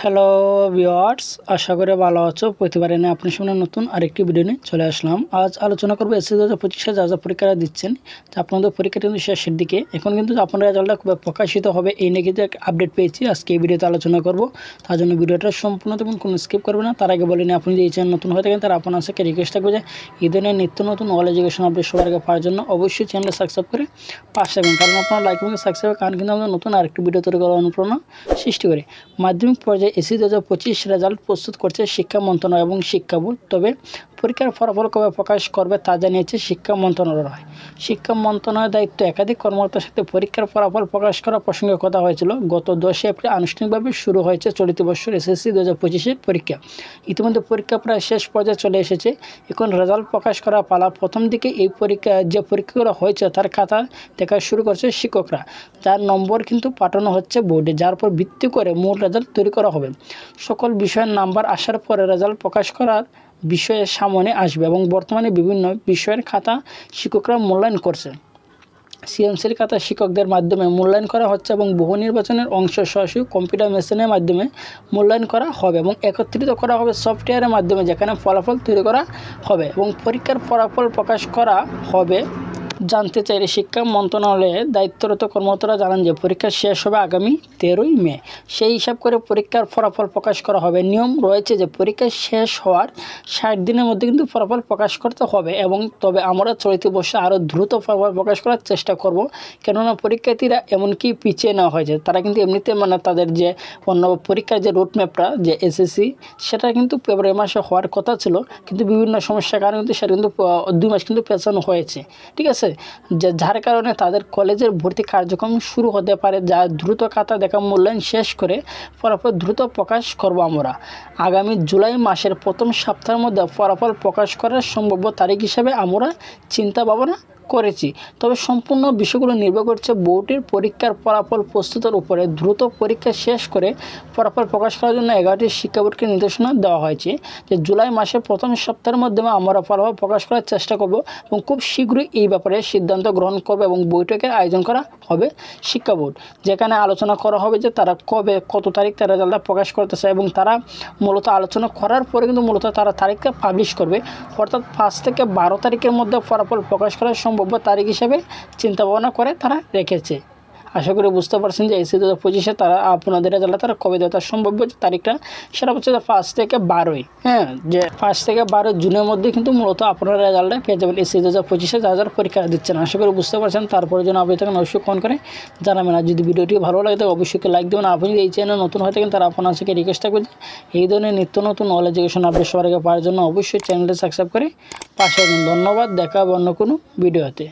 Hello viewers, আশা করি ভালো আছো। প্রতিবারে নিয়ে আপনার সামনে নতুন আরেকটি ভিডিও নিয়ে চলে আসলাম। আজ আলোচনা করবো এসএসসি 2025 যা যা পরীক্ষাটা দিচ্ছেন, যা আপনাদের পরীক্ষা কিন্তু শেষের দিকে। এখন কিন্তু আপনার রেজাল্টটা খুব প্রকাশিত হবে, এই নিয়ে কিন্তু একটা আপডেট পেয়েছি। আজকে এই ভিডিওতে আলোচনা করব, তার জন্য ভিডিওটা সম্পূর্ণ দেখুন, কোনো স্কিপ করবে না। তার আগে বলিনি, আপনি যদি এই চ্যানেল নতুন হয়ে থাকেন তারা আপনার সাথে রিকোয়েস্ট থাকবে যে এই ধরনের নিত্য নতুন অল এডুকেশন আপডেট সবার আগে পাওয়ার জন্য অবশ্যই চ্যানেলটা সাবস্ক্রাইব করে পাশে থাকবেন। কারণ আপনার লাইক এবং সাবস্ক্রাইব কারণ কিন্তু আমাদের নতুন আরেকটি ভিডিও তৈরি করার অনুপ্রেরণা সৃষ্টি করে। মাধ্যমিক পর্যায়ে এসএসসি 2025 রেজাল্ট প্রস্তুত করছে শিক্ষা মন্ত্রণালয় এবং শিক্ষা বোর্ড। তবে পরীক্ষার ফলাফল কবে প্রকাশ করবে তা জানিয়েছে শিক্ষা মন্ত্রণালয়। শিক্ষা মন্ত্রণালয়ের দায়িত্ব একাধিক কর্মকর্তার সাথে পরীক্ষার ফলাফল প্রকাশ করা প্রসঙ্গে কথা হয়েছিল। গত 10 এপ্রিল আনুষ্ঠানিকভাবে শুরু হয়েছে চলতি বছর এসএসসি 2025 পরীক্ষা। ইতিমধ্যে পরীক্ষা প্রায় শেষ পর্যায়ে চলে এসেছে। এখন রেজাল্ট প্রকাশ করা পালা। প্রথম দিকে এই পরীক্ষা যে পরীক্ষাগুলো হয়েছে তার খাতা দেখা শুরু করছে শিক্ষকরা, যার নম্বর কিন্তু পাঠানো হচ্ছে বোর্ডে, যার উপর ভিত্তি করে মূল রেজাল্ট তৈরি করা হবে। সকল বিষয়ের নাম্বার আসার পরে রেজাল্ট প্রকাশ করার বিষয়ে সামনে আসবে এবং বর্তমানে বিভিন্ন বিষয়ের খাতা শিক্ষকরা মূল্যায়ন করছে। সিএমসির খাতা শিক্ষকদের মাধ্যমে মূল্যায়ন করা হচ্ছে এবং বহু নির্বাচনের অংশ সরাসরি কম্পিউটার মেশিনের মাধ্যমে মূল্যায়ন করা হবে এবং একত্রিত করা হবে সফটওয়্যারের মাধ্যমে, যেখানে ফলাফল তৈরি করা হবে এবং পরীক্ষার ফলাফল প্রকাশ করা হবে। জানতে চাইলে শিক্ষা মন্ত্রণালয়ের দায়িত্বরত কর্মকর্তারা জানান যে পরীক্ষা শেষ হবে আগামী 13ই মে। সেই হিসাব করে পরীক্ষার ফলাফল প্রকাশ করা হবে। নিয়ম রয়েছে যে পরীক্ষা শেষ হওয়ার 60 দিনের মধ্যে কিন্তু ফলাফল প্রকাশ করতে হবে এবং তবে আমরা চলতি বর্ষে আরও দ্রুত ফলাফল প্রকাশ করার চেষ্টা করব, কেননা পরীক্ষার্থীরা এমনকি পিছিয়ে নেওয়া হয়েছে। তারা কিন্তু এমনিতে তাদের যে অন্য পরীক্ষার যে রুটম্যাপটা যে এসএসসি, সেটা কিন্তু ফেব্রুয়ারি মাসে হওয়ার কথা ছিল, কিন্তু বিভিন্ন সমস্যার কারণে কিন্তু সেটা কিন্তু 2 মাস কিন্তু পেছানো হয়েছে। ঠিক আছে, যার কারণে তাদের কলেজের ভর্তি কার্যক্রম শুরু হতে পারে, যা দ্রুত খাতা দেখা মূল্যায়ন শেষ করে ফলাফল দ্রুত প্রকাশ করব। আমরা আগামী জুলাই মাসের প্রথম সপ্তাহের মধ্যে ফলাফল প্রকাশ করার সম্ভাব্য তারিখ হিসাবে আমরা চিন্তা ভাবনা করেছি। তবে সম্পূর্ণ বিষয়গুলো নির্ভর করছে বোর্ডের পরীক্ষার ফলাফল প্রস্তুতের উপরে। দ্রুত পরীক্ষা শেষ করে ফলাফল প্রকাশ করার জন্য 11টি শিক্ষা বোর্ডকে নির্দেশনা দেওয়া হয়েছে যে জুলাই মাসের প্রথম সপ্তাহের মাধ্যমে আমরা ফলাফল প্রকাশ করার চেষ্টা করব এবং খুব শীঘ্রই এই ব্যাপারে সিদ্ধান্ত গ্রহণ করবে এবং বৈঠকের আয়োজন করা হবে শিক্ষা বোর্ড, যেখানে আলোচনা করা হবে যে তারা কবে কত তারিখ তারা রেজাল্টটা প্রকাশ করতে চায় এবং তারা মূলত আলোচনা করার পরে কিন্তু মূলত তারা তারিখটা পাবলিশ করবে, অর্থাৎ 5 থেকে 12 তারিখের মধ্যে ফলাফল প্রকাশ করার সম্ভাব্য তারিখ হিসেবে চিন্তা ভাবনা করে তারা রেখেছে। আশা করি বুঝতে পারছেন যে এসএসসি 2025 তারা আপনাদের রেজাল্ট তারা কবে দেওয়ার সম্ভাব্য যে তারিখটা সেটা হচ্ছে 5 থেকে 12। যে 5 থেকে 12 জুনের মধ্যে কিন্তু মূলত আপনারা রেজাল্টটা পেয়ে যাবেন এসএসসি 2025 যা যারা পরীক্ষা দিচ্ছেন। আশা করি বুঝতে পারছেন। তারপরে যেন আপনি থাকেন অবশ্যই ফোন করে জানাবেন। আর যদি ভিডিওটি ভালো লাগে তাহলে অবশ্যই লাইক দেবেন। আপনি যদি এই চ্যানেল নতুন হয়ে থাকেন তারা আপনার থেকে রিকোয়েস্ট থাকবে যে এই ধরনের নিত্য নতুন অল এডুকেশন আপডেট সবার আগে পাওয়ার জন্য অবশ্যই চ্যানেলটা সাবস্ক্রাইব করে পাশে থাকুন। ধন্যবাদ। দেখা হবে অন্য কোনো ভিডিওতে।